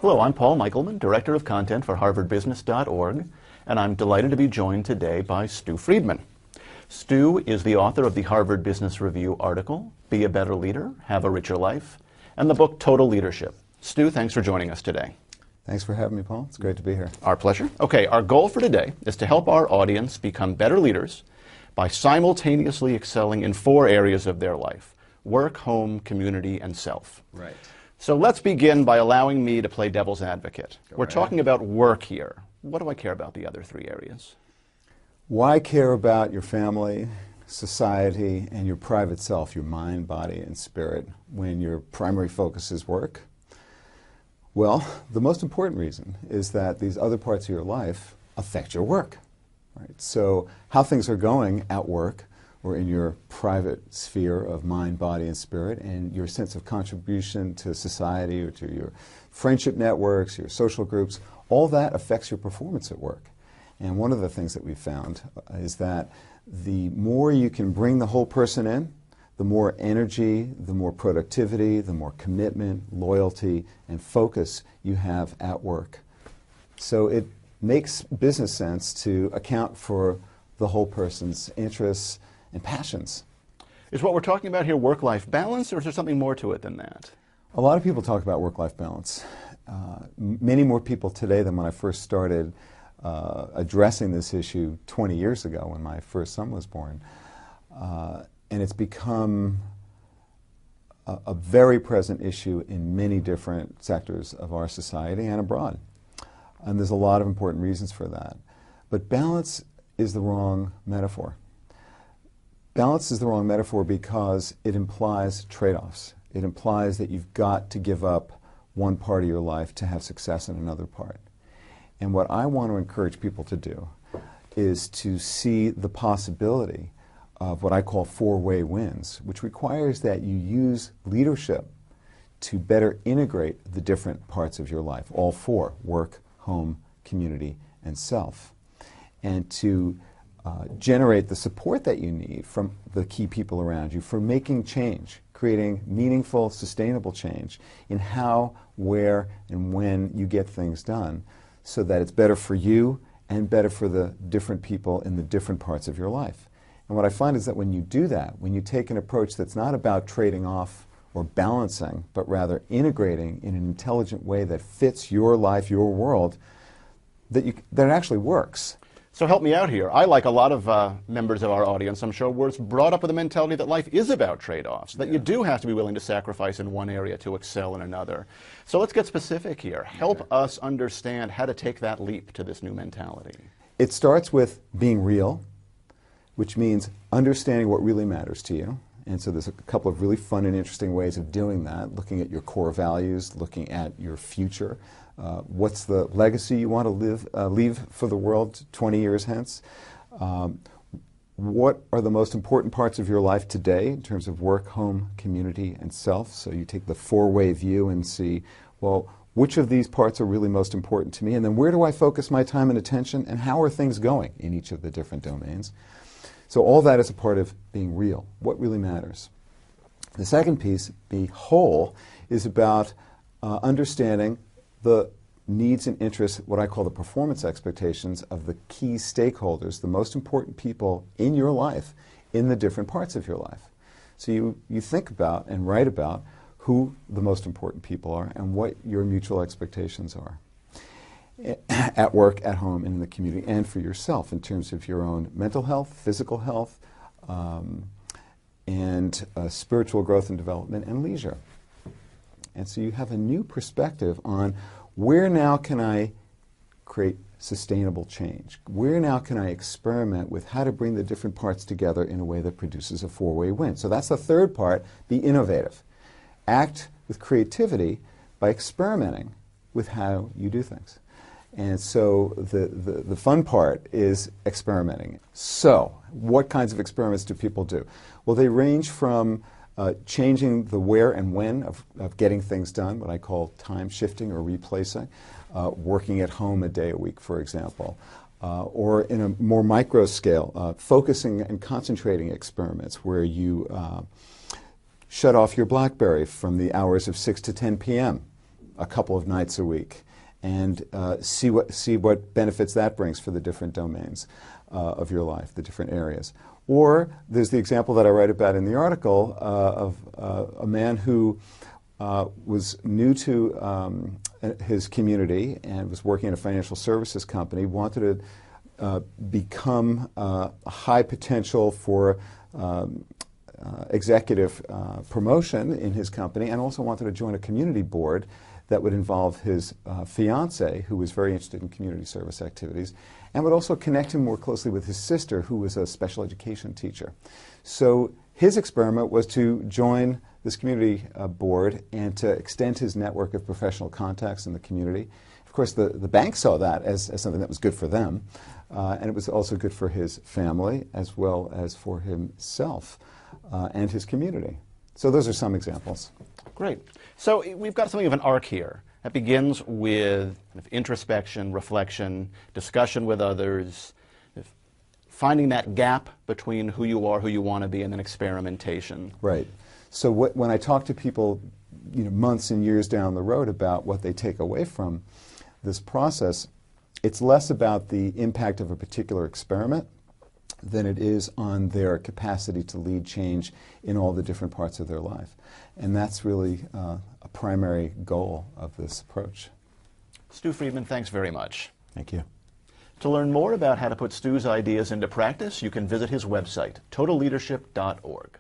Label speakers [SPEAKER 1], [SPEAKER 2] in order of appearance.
[SPEAKER 1] Hello, I'm Paul Michelman, Director of Content for HarvardBusiness.org, and I'm delighted to be joined today by Stu Friedman. Stu is the author of the Harvard Business Review article, Be a Better Leader, Have a Richer Life, and the book Total Leadership. Stu, thanks for joining us today.
[SPEAKER 2] Thanks for having me, Paul. It's great to be here.
[SPEAKER 1] Our pleasure. Okay, our goal for today is to help our audience become better leaders by simultaneously excelling in 4 areas of their life: work, home, community, and self.
[SPEAKER 2] Right.
[SPEAKER 1] So let's begin by allowing me to play devil's advocate. We're
[SPEAKER 2] right
[SPEAKER 1] talking about work here. What do I care about the other 3 areas?
[SPEAKER 2] Why care about your family, society, and your private self, your mind, body, and spirit, when your primary focus is work? Well, the most important reason is that these other parts of your life affect your work. Right? So how things are going at work or in your private sphere of mind, body, and spirit, and your sense of contribution to society or to your friendship networks, your social groups, all that affects your performance at work. And one of the things that we've found is that the more you can bring the whole person in, the more energy, the more productivity, the more commitment, loyalty, and focus you have at work. So it makes business sense to account for the whole person's interests and passions.
[SPEAKER 1] Is what we're talking about here work-life balance, or is there something more to it than that?
[SPEAKER 2] A lot of people talk about work-life balance. Many more people today than when I first started addressing this issue 20 years ago when my first son was born. And it's become a very present issue in many different sectors of our society and abroad. And there's a lot of important reasons for that. But balance is the wrong metaphor. Balance is the wrong metaphor because it implies trade-offs. It implies that you've got to give up one part of your life to have success in another part. And what I want to encourage people to do is to see the possibility of what I call 4-way wins, which requires that you use leadership to better integrate the different parts of your life, all 4: work, home, community, and self, and to generate the support that you need from the key people around you for making change, creating meaningful, sustainable change in how, where, and when you get things done, so that it's better for you and better for the different people in the different parts of your life. And what I find is that when you do that, when you take an approach that's not about trading off or balancing, but rather integrating in an intelligent way that fits your life, your world, that it actually works.
[SPEAKER 1] So help me out here. I, like a lot of members of our audience, I'm sure, was brought up with the mentality that life is about trade-offs, that you do have to be willing to sacrifice in one area to excel in another. So let's get specific here. Help us understand how to take that leap to this new mentality.
[SPEAKER 2] It starts with being real, which means understanding what really matters to you. And so there's a couple of really fun and interesting ways of doing that, looking at your core values, looking at your future. What's the legacy you want to leave for the world 20 years hence? What are the most important parts of your life today in terms of work, home, community, and self? So you take the 4-way view and see, well, which of these parts are really most important to me? And then where do I focus my time and attention? And how are things going in each of the different domains? So all that is a part of being real, what really matters. The second piece, be whole, is about understanding the needs and interests, what I call the performance expectations of the key stakeholders, the most important people in your life, in the different parts of your life. So you think about and write about who the most important people are and what your mutual expectations are at work, at home, in the community, and for yourself in terms of your own mental health, physical health, and spiritual growth and development, and leisure. And so you have a new perspective on where now can I create sustainable change? Where now can I experiment with how to bring the different parts together in a way that produces a 4-way win? So that's the third part, be innovative. Act with creativity by experimenting with how you do things. And so the fun part is experimenting. So what kinds of experiments do people do? Well, they range from changing the where and when of getting things done, what I call time shifting or replacing, working at home a day a week, for example, or in a more micro scale, focusing and concentrating experiments where you shut off your BlackBerry from the hours of 6 to 10 p.m. a couple of nights a week and see what benefits that brings for the different domains of your life, the different areas. Or there's the example that I write about in the article of a man who was new to his community and was working at a financial services company, wanted to become a high potential for executive promotion in his company, and also wanted to join a community board that would involve his fiance, who was very interested in community service activities, and would also connect him more closely with his sister, who was a special education teacher. So his experiment was to join this community board and to extend his network of professional contacts in the community. Of course, the bank saw that as something that was good for them, and it was also good for his family as well as for himself and his community. So those are some examples.
[SPEAKER 1] Great. So we've got something of an arc here. That begins with kind of introspection, reflection, discussion with others, finding that gap between who you are, who you want to be, and then experimentation.
[SPEAKER 2] Right. So when I talk to people, months and years down the road about what they take away from this process, it's less about the impact of a particular experiment than it is on their capacity to lead change in all the different parts of their life. And that's really a primary goal of this approach.
[SPEAKER 1] Stu Friedman, thanks very much.
[SPEAKER 2] Thank you.
[SPEAKER 1] To learn more about how to put Stu's ideas into practice, you can visit his website, totalleadership.org.